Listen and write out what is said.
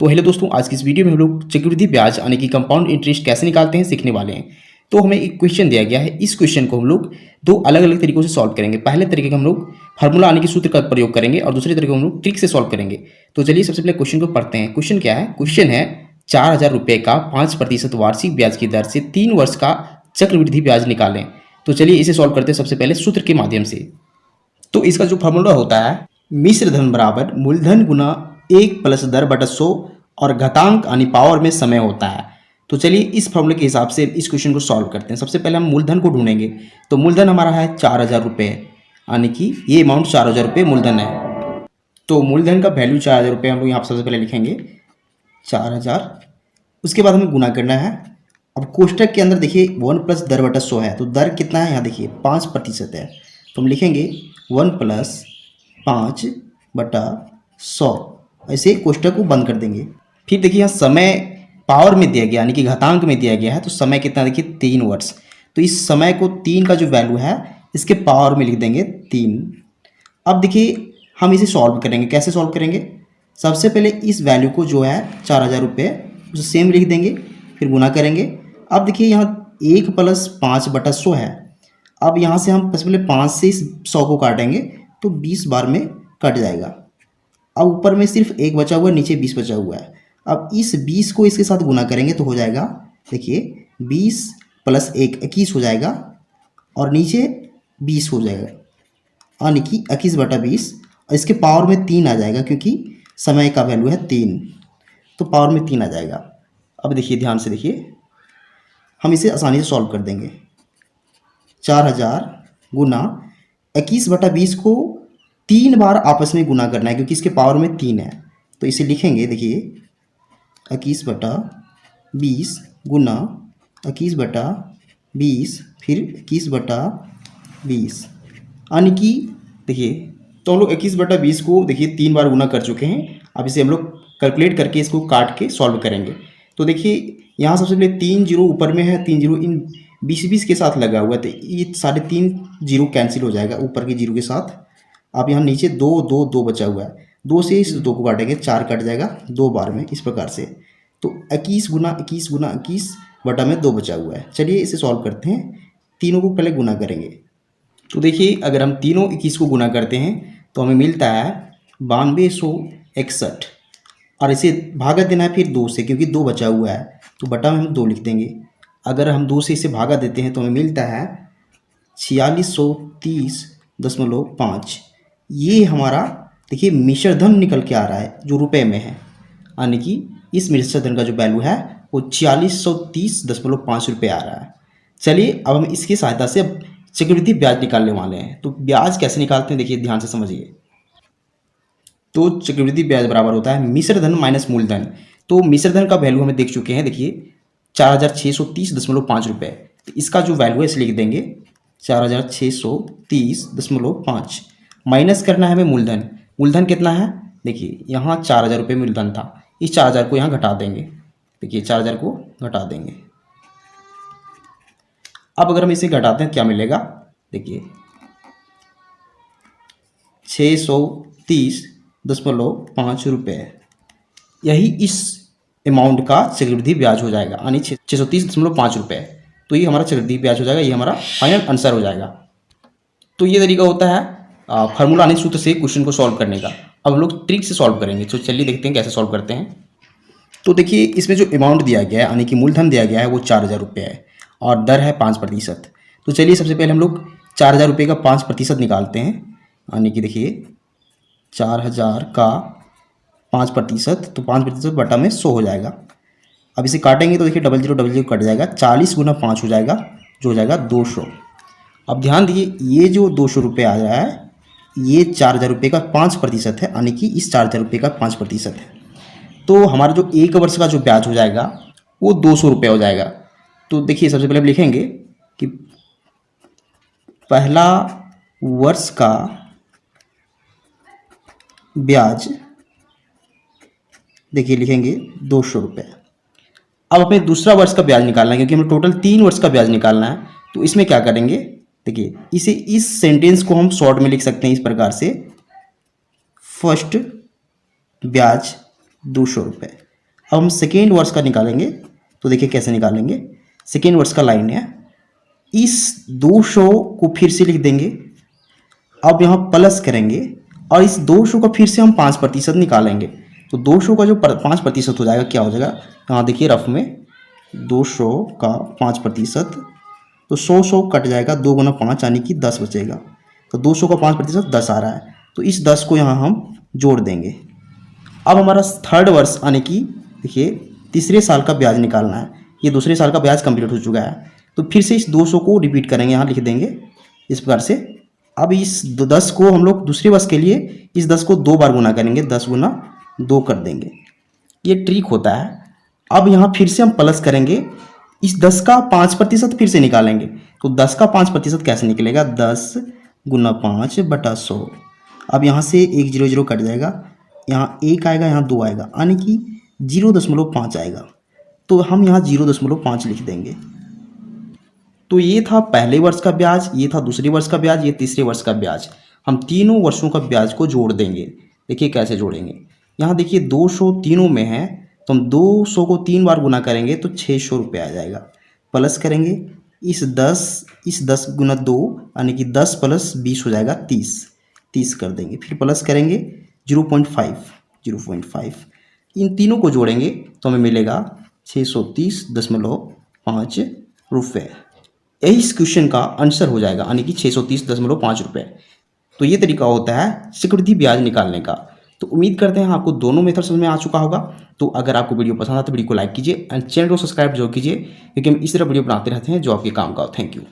तो हेलो दोस्तों, आज की इस वीडियो में हम लोग चक्रवृद्धि ब्याज यानी कि कंपाउंड इंटरेस्ट कैसे निकालते हैं सीखने वाले हैं। तो हमें एक क्वेश्चन दिया गया है, इस क्वेश्चन को हम लोग दो अलग अलग तरीकों से सॉल्व करेंगे। पहले तरीके का हम लोग फार्मूला यानी कि सूत्र का प्रयोग करेंगे और दूसरे तरीके को हम लोग ट्रिक से सॉल्व करेंगे। तो चलिए सबसे पहले क्वेश्चन को पढ़ते हैं। क्वेश्चन क्या है? क्वेश्चन है 4,000 रुपये का 5% वार्षिक ब्याज की दर से 3 वर्ष का चक्रवृद्धि ब्याज निकालें। तो चलिए इसे सॉल्व करते हैं सबसे पहले सूत्र के माध्यम से। तो इसका जो फार्मूला होता है, मिश्र धन बराबर मूलधन गुना 1 प्लस दर बटा 100 और घातांक यानी पावर में समय होता है। तो चलिए इस फॉर्मूले के हिसाब से इस क्वेश्चन को सॉल्व करते हैं। सबसे पहले हम मूलधन को ढूंढेंगे। तो मूलधन हमारा है 4,000 रुपये, यानी कि ये अमाउंट 4,000 रुपये मूलधन है। तो मूलधन का वैल्यू 4,000 रुपये हम लोग यहाँ पर सबसे पहले लिखेंगे 4,000। उसके बाद हमें गुना करना है। अब कोष्टक के अंदर देखिए 1 प्लस दर बटा 100 है, तो दर कितना है यहाँ देखिए 5% है। तो हम लिखेंगे 1 प्लस 5 बटा 100, ऐसे कोष्टक को बंद कर देंगे। फिर देखिए यहाँ समय पावर में दिया गया यानी कि घातांक में दिया गया है, तो समय कितना देखिए 3 वर्ष। तो इस समय को 3 का जो वैल्यू है इसके पावर में लिख देंगे 3। अब देखिए हम इसे सॉल्व करेंगे। कैसे सॉल्व करेंगे? सबसे पहले इस वैल्यू को जो है 4,000 रुपये उसे सेम लिख देंगे, फिर गुना करेंगे। अब देखिए यहाँ 1 प्लस 5 बटा 100 है। अब यहाँ से हम सबसे पहले 5 से इस 100 को काटेंगे तो 20 बार में कट जाएगा। अब ऊपर में सिर्फ 1 बचा हुआ है, नीचे 20 बचा हुआ है। अब इस 20 को इसके साथ गुना करेंगे तो हो जाएगा देखिए 20 प्लस 1 21 हो जाएगा और नीचे 20 हो जाएगा, यानी कि 21 बटा 20। और इसके पावर में 3 आ जाएगा क्योंकि समय का वैल्यू है 3, तो पावर में 3 आ जाएगा। अब देखिए ध्यान से देखिए, हम इसे आसानी से सॉल्व कर देंगे। 4,000 गुना 21 बटा 20 को 3 बार आपस में गुना करना है क्योंकि इसके पावर में 3 है। तो इसे लिखेंगे देखिए 21 बटा 20 गुना 21 बटा 20 फिर 21 बटा 20, यानी कि देखिए तो हम लोग 21 बटा 20 को देखिए 3 बार गुना कर चुके हैं। अब इसे हम लोग कैलकुलेट करके इसको काट के सॉल्व करेंगे। तो देखिए यहाँ सबसे पहले 3 जीरो ऊपर में है, 3 जीरो इन 20 के साथ लगा हुआ है, तो ये 3.5 जीरो कैंसिल हो जाएगा ऊपर के जीरो के साथ। अब यहाँ नीचे 2 2 2 बचा हुआ है, 2 से इस 2 को काटेंगे 4 कट जाएगा 2 बार में, इस प्रकार से। तो 21 गुना 21 गुना 21 बटा में 2 बचा हुआ है। चलिए इसे सॉल्व करते हैं। तीनों को पहले गुना करेंगे। तो देखिए अगर हम तीनों 21 को गुना करते हैं तो हमें मिलता है 9261, और इसे भागा देना है फिर 2 से क्योंकि 2 बचा हुआ है, तो बटा में हम 2 लिख देंगे। अगर हम 2 से इसे भागा देते हैं तो हमें मिलता है 4630.5। ये हमारा देखिए मिश्र धन निकल के आ रहा है जो रुपए में है, यानी कि इस मिश्र धन का जो वैल्यू है वो 4630.5 रुपये आ रहा है। चलिए अब हम इसकी सहायता से अब चक्रवृद्धि ब्याज निकालने वाले हैं। तो ब्याज कैसे निकालते हैं देखिए ध्यान से समझिए। तो चक्रवृद्धि ब्याज बराबर होता है मिश्र धन माइनस मूलधन। तो मिश्र धन का वैल्यू हमें देख चुके हैं देखिए 4,630.5 रुपये। तो इसका जो वैल्यू है इसे लिख देंगे 4,630.5 माइनस करना है हमें मूलधन। मूलधन कितना है देखिए यहाँ 4,000 रुपये मूलधन था, इस 4,000 को यहाँ घटा देंगे। देखिए 4,000 को घटा देंगे। अब अगर हम इसे घटाते हैं क्या मिलेगा देखिए 630.5 रुपये। यही इस अमाउंट का चक्रवृद्धि ब्याज हो जाएगा, यानी 630.5 रुपये। तो ये हमारा चक्रवृद्धि ब्याज हो जाएगा, ये हमारा फाइनल आंसर हो जाएगा। तो ये तरीका होता है फार्मूला यानी सूत्र से क्वेश्चन को सॉल्व करने का। अब हम लोग ट्रिक से सॉल्व करेंगे। तो चलिए देखते हैं कैसे सॉल्व करते हैं। तो देखिए इसमें जो अमाउंट दिया गया है यानी कि मूलधन दिया गया है वो 4,000 रुपये है और दर है 5%। तो चलिए सबसे पहले हम लोग 4,000 रुपये का 5% निकालते हैं, यानी कि देखिए 4,000 का 5%, तो 5% बटा में 100 हो जाएगा। अब इसे काटेंगे तो देखिए 0000 कट जाएगा, 40 गुना 5 हो जाएगा जो हो जाएगा 200। अब ध्यान दीजिए ये जो 200 रुपये आ रहा है ये 4,000 रुपये का 5% है, यानी कि इस 4,000 रुपये का 5% है। तो हमारा जो 1 वर्ष का जो ब्याज हो जाएगा वो 200 रुपये हो जाएगा। तो देखिए सबसे पहले हम लिखेंगे कि पहला वर्ष का ब्याज देखिए लिखेंगे 200 रुपये। अब हमें दूसरा वर्ष का ब्याज निकालना है क्योंकि हमें टोटल 3 वर्ष का ब्याज निकालना है। तो इसमें क्या करेंगे देखिए इसे इस सेंटेंस को हम शॉर्ट में लिख सकते हैं इस प्रकार से, फर्स्ट ब्याज 200 रुपये। अब हम सेकेंड वर्ष का निकालेंगे, तो देखिए कैसे निकालेंगे। सेकेंड वर्ष का लाइन है, इस 200 को फिर से लिख देंगे, अब यहाँ प्लस करेंगे और इस 200 का फिर से हम 5% निकालेंगे। तो 200 का जो 5% हो जाएगा, क्या हो जाएगा, यहाँ देखिए रफ में 200 का 5%, तो 100 कट जाएगा, 2 गुना 5 यानी कि 10 बचेगा। तो 200 का 5% 10 आ रहा है, तो इस 10 को यहाँ हम जोड़ देंगे। अब हमारा थर्ड वर्ष यानी कि देखिए तीसरे साल का ब्याज निकालना है। ये दूसरे साल का ब्याज कंप्लीट हो चुका है, तो फिर से इस 200 को रिपीट करेंगे, यहाँ लिख देंगे इस प्रकार से। अब इस 10 को हम लोग दूसरे वर्ष के लिए इस 10 को 2 बार गुना करेंगे, 10 गुना 2 कर देंगे। ये ट्रिक होता है। अब यहाँ फिर से हम प्लस करेंगे, इस 10 का 5% फिर से निकालेंगे। तो 10 का 5% कैसे निकलेगा, 10 गुना 5 बटा 100। अब यहाँ से 1 0 0 कट जाएगा, यहाँ 1 आएगा, यहाँ 2 आएगा, यानी कि 0.5 आएगा। तो हम यहाँ 0.5 लिख देंगे। तो ये था पहले वर्ष का ब्याज, ये था दूसरे वर्ष का ब्याज, ये तीसरे वर्ष का ब्याज। हम तीनों वर्षों का ब्याज को जोड़ देंगे। देखिए कैसे जोड़ेंगे। यहाँ देखिए 200 तीनों में है, तो हम 200 को 3 बार गुना करेंगे तो 600 रुपये आ जाएगा। प्लस करेंगे इस 10 गुना 2 यानी कि 10 प्लस 20 हो जाएगा 30 कर देंगे। फिर प्लस करेंगे 0.5 इन तीनों को जोड़ेंगे तो हमें मिलेगा 630.5 रुपये। यही इस क्वेश्चन का आंसर हो जाएगा, यानी कि 630.5 रुपये। तो ये तरीका होता है चक्रवृद्धि ब्याज निकालने का। तो उम्मीद करते हैं आपको दोनों मेथड समझ में आ चुका होगा। तो अगर आपको वीडियो पसंद आए तो वीडियो को लाइक कीजिए एंड चैनल को सब्सक्राइब जरूर कीजिए, क्योंकि हम इस तरह वीडियो बनाते रहते हैं जो आपके काम का हो। Thank you.